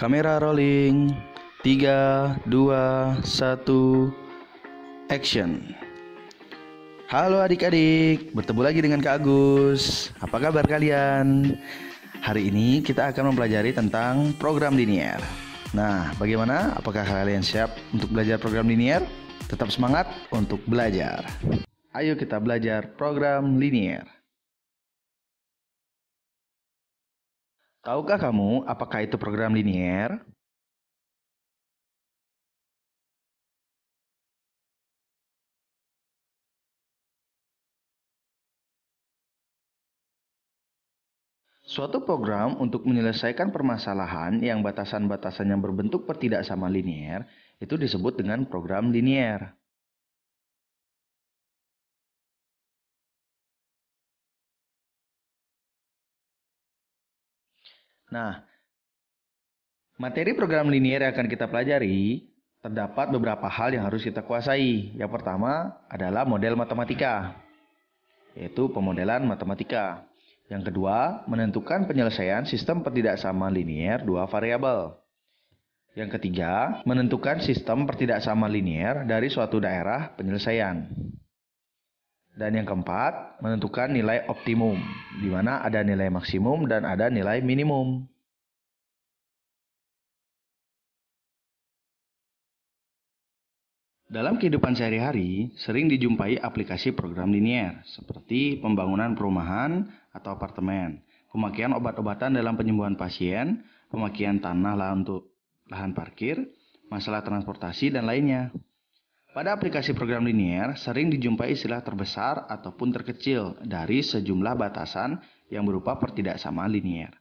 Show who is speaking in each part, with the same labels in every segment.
Speaker 1: Kamera rolling. 3, 2, 1, action. Halo adik-adik, bertemu lagi dengan Kak Agus. Apa kabar kalian? Hari ini kita akan mempelajari tentang program linier. Nah, bagaimana? Apakah kalian siap untuk belajar program linier? Tetap semangat untuk belajar. Ayo kita belajar program linier. Tahukah kamu apakah itu program linier? Suatu program untuk menyelesaikan permasalahan yang batasan-batasannya berbentuk pertidaksamaan linier itu disebut dengan program linier. Nah, materi program linier yang akan kita pelajari terdapat beberapa hal yang harus kita kuasai. Yang pertama adalah model matematika, yaitu pemodelan matematika. Yang kedua, menentukan penyelesaian sistem pertidaksamaan linier dua variabel. Yang ketiga, menentukan sistem pertidaksamaan linier dari suatu daerah penyelesaian. Dan yang keempat, menentukan nilai optimum, di mana ada nilai maksimum dan ada nilai minimum. Dalam kehidupan sehari-hari, sering dijumpai aplikasi program linier, seperti pembangunan perumahan atau apartemen, pemakaian obat-obatan dalam penyembuhan pasien, pemakaian tanah untuk lahan parkir, masalah transportasi, dan lainnya. Pada aplikasi program linier, sering dijumpai istilah terbesar ataupun terkecil dari sejumlah batasan yang berupa pertidaksamaan linier.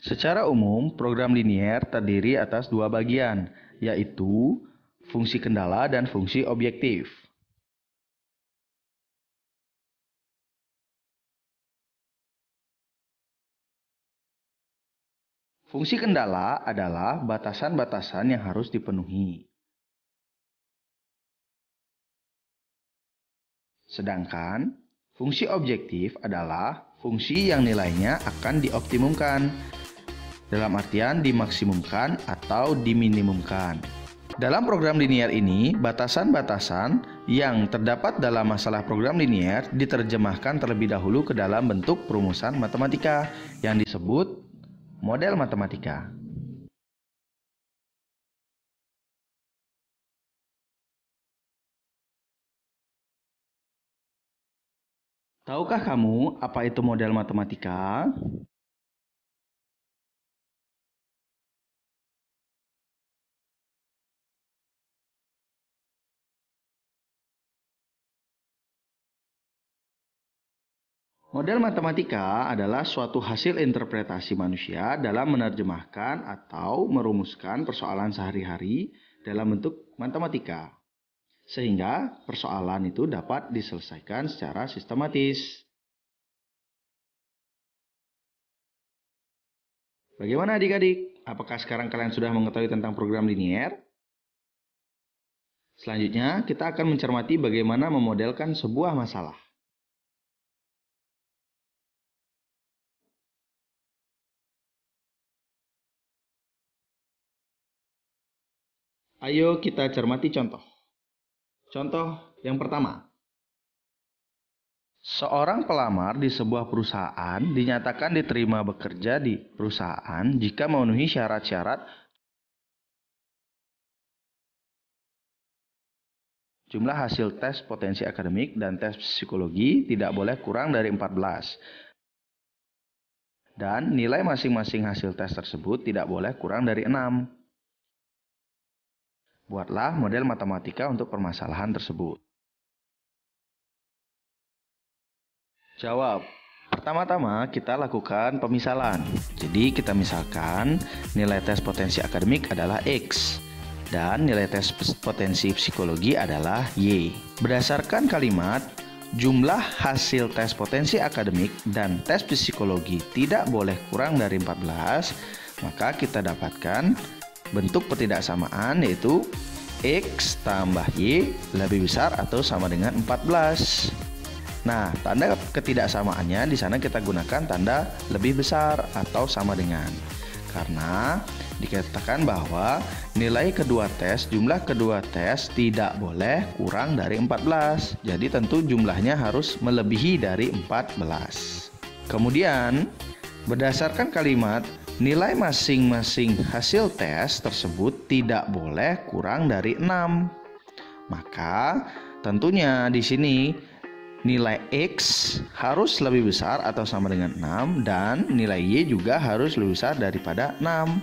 Speaker 1: Secara umum, program linier terdiri atas dua bagian, yaitu fungsi kendala dan fungsi objektif. Fungsi kendala adalah batasan-batasan yang harus dipenuhi. Sedangkan fungsi objektif adalah fungsi yang nilainya akan dioptimumkan. Dalam artian dimaksimumkan atau diminimumkan. Dalam program linier ini, batasan-batasan yang terdapat dalam masalah program linier diterjemahkan terlebih dahulu ke dalam bentuk perumusan matematika yang disebut model matematika. Tahukah kamu apa itu model matematika? Model matematika adalah suatu hasil interpretasi manusia dalam menerjemahkan atau merumuskan persoalan sehari-hari dalam bentuk matematika, sehingga persoalan itu dapat diselesaikan secara sistematis. Bagaimana adik-adik? Apakah sekarang kalian sudah mengetahui tentang program linier? Selanjutnya, kita akan mencermati bagaimana memodelkan sebuah masalah. Ayo kita cermati contoh. Contoh yang pertama. Seorang pelamar di sebuah perusahaan dinyatakan diterima bekerja di perusahaan jika memenuhi syarat-syarat jumlah hasil tes potensi akademik dan tes psikologi tidak boleh kurang dari 14. Dan nilai masing-masing hasil tes tersebut tidak boleh kurang dari 6. Buatlah model matematika untuk permasalahan tersebut. Jawab. Pertama-tama kita lakukan pemisalan. Jadi kita misalkan nilai tes potensi akademik adalah X dan nilai tes potensi psikologi adalah Y. Berdasarkan kalimat jumlah hasil tes potensi akademik dan tes psikologi tidak boleh kurang dari 14, maka kita dapatkan bentuk pertidaksamaan yaitu X tambah Y lebih besar atau sama dengan 14. Nah, tanda ketidaksamaannya di sana kita gunakan tanda lebih besar atau sama dengan. Karena dikatakan bahwa nilai kedua tes, jumlah kedua tes tidak boleh kurang dari 14. Jadi tentu jumlahnya harus melebihi dari 14. Kemudian, berdasarkan kalimat nilai masing-masing hasil tes tersebut tidak boleh kurang dari 6. Maka tentunya di sini nilai X harus lebih besar atau sama dengan 6 dan nilai Y juga harus lebih besar daripada 6.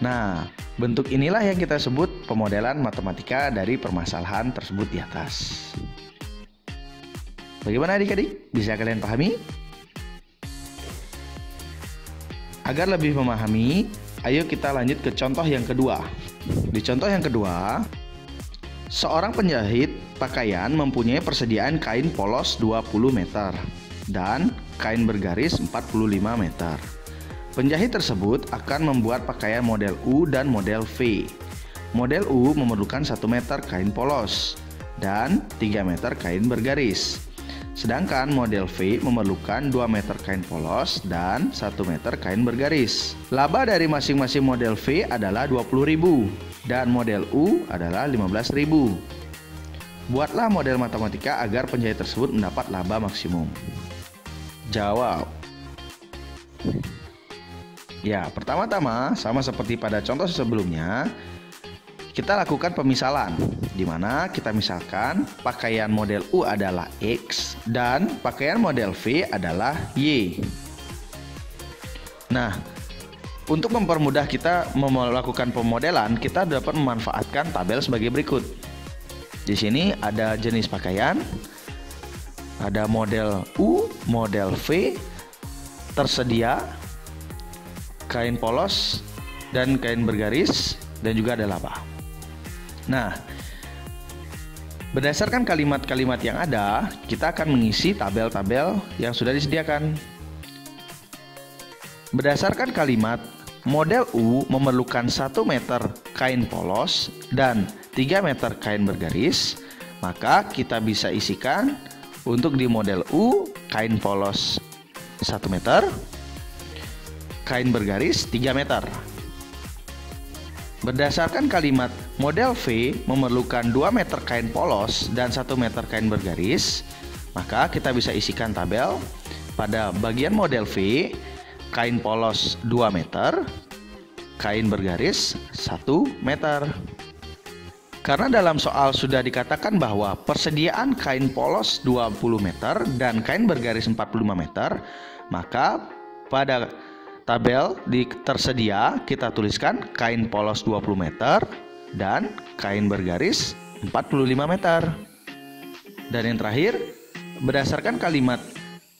Speaker 1: Nah, bentuk inilah yang kita sebut pemodelan matematika dari permasalahan tersebut di atas. Bagaimana adik-adik? Bisa kalian pahami? Agar lebih memahami, ayo kita lanjut ke contoh yang kedua. Di contoh yang kedua, seorang penjahit pakaian mempunyai persediaan kain polos 20 meter dan kain bergaris 45 meter. Penjahit tersebut akan membuat pakaian model U dan model V. Model U memerlukan 1 meter kain polos dan 3 meter kain bergaris. Sedangkan model V memerlukan 2 meter kain polos dan 1 meter kain bergaris. Laba dari masing-masing model V adalah 20.000 dan model U adalah 15.000. Buatlah model matematika agar penjahit tersebut mendapat laba maksimum. Jawab. Ya, pertama-tama sama seperti pada contoh sebelumnya, kita lakukan pemisalan, di mana kita misalkan pakaian model U adalah X dan pakaian model V adalah Y. Nah, untuk mempermudah kita melakukan pemodelan, kita dapat memanfaatkan tabel sebagai berikut. Di sini ada jenis pakaian, ada model U, model V, tersedia, kain polos, dan kain bergaris, dan juga ada laba. Nah, berdasarkan kalimat-kalimat yang ada, kita akan mengisi tabel-tabel yang sudah disediakan. Berdasarkan kalimat, model U memerlukan 1 meter kain polos dan 3 meter kain bergaris, maka kita bisa isikan untuk di model U, kain polos 1 meter, kain bergaris 3 meter. Berdasarkan kalimat model V memerlukan 2 meter kain polos dan 1 meter kain bergaris, maka kita bisa isikan tabel pada bagian model V, kain polos 2 meter, kain bergaris 1 meter. Karena dalam soal sudah dikatakan bahwa persediaan kain polos 20 meter dan kain bergaris 45 meter, maka pada tabel tersedia kita tuliskan kain polos 20 meter dan kain bergaris 45 meter. Dan yang terakhir, berdasarkan kalimat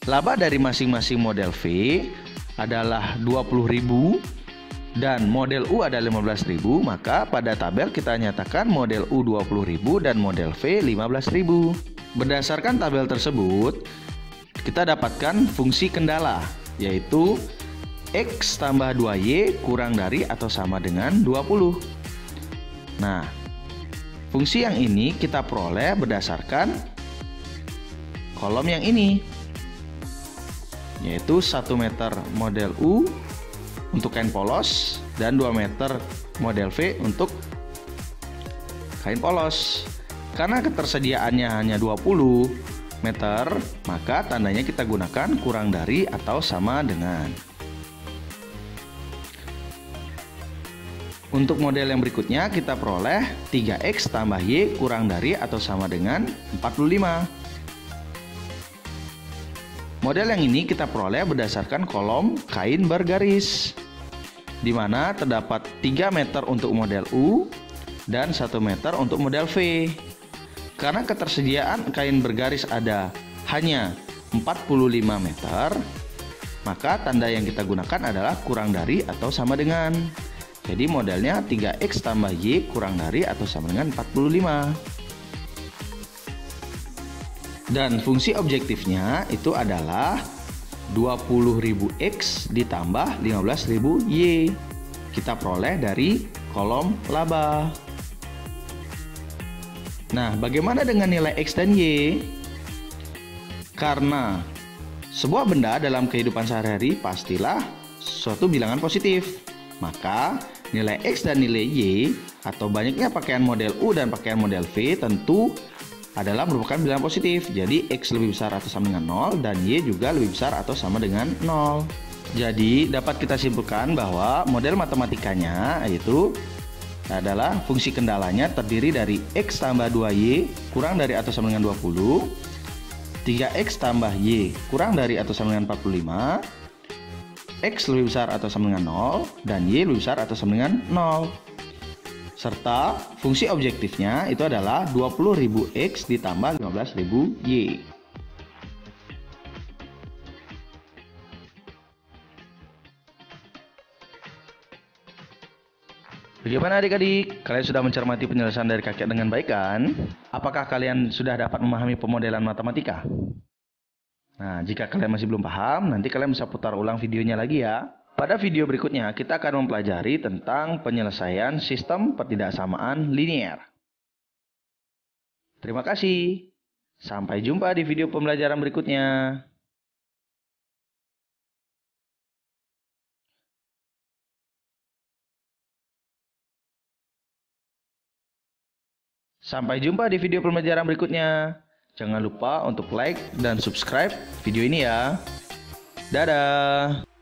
Speaker 1: laba dari masing-masing model V adalah 20.000 dan model U adalah 15.000, maka pada tabel kita nyatakan model U 20.000 dan model V 15.000. Berdasarkan tabel tersebut, kita dapatkan fungsi kendala, yaitu X tambah 2Y kurang dari atau sama dengan 20. Nah, fungsi yang ini kita peroleh berdasarkan kolom yang ini, yaitu 1 meter model U untuk kain polos dan 2 meter model V untuk kain polos. Karena ketersediaannya hanya 20 meter, maka tandanya kita gunakan kurang dari atau sama dengan. Untuk model yang berikutnya kita peroleh 3X tambah Y kurang dari atau sama dengan 45. Model yang ini kita peroleh berdasarkan kolom kain bergaris, di mana terdapat 3 meter untuk model U dan 1 meter untuk model V. Karena ketersediaan kain bergaris ada hanya 45 meter, maka tanda yang kita gunakan adalah kurang dari atau sama dengan. Jadi modelnya 3X tambah Y kurang dari atau sama dengan 45. Dan fungsi objektifnya itu adalah 20.000 X ditambah 15.000 Y. Kita peroleh dari kolom laba. Nah, bagaimana dengan nilai X dan Y? Karena sebuah benda dalam kehidupan sehari-hari pastilah suatu bilangan positif. Maka nilai X dan nilai Y atau banyaknya pakaian model U dan pakaian model V tentu adalah merupakan bilangan positif. Jadi X lebih besar atau sama dengan 0 dan Y juga lebih besar atau sama dengan 0. Jadi dapat kita simpulkan bahwa model matematikanya yaitu adalah fungsi kendalanya terdiri dari X tambah 2Y kurang dari atau sama dengan 20, 3X tambah Y kurang dari atau sama dengan 45, X lebih besar atau sama dengan 0, dan Y lebih besar atau sama dengan 0. Serta fungsi objektifnya itu adalah 20.000 X ditambah 15.000 Y. Bagaimana adik-adik? Kalian sudah mencermati penjelasan dari kakek dengan baik kan? Apakah kalian sudah dapat memahami pemodelan matematika? Nah, jika kalian masih belum paham, nanti kalian bisa putar ulang videonya lagi ya. Pada video berikutnya, kita akan mempelajari tentang penyelesaian sistem pertidaksamaan linier. Terima kasih. Sampai jumpa di video pembelajaran berikutnya. Sampai jumpa di video pembelajaran berikutnya. Jangan lupa untuk like dan subscribe video ini ya. Dadah.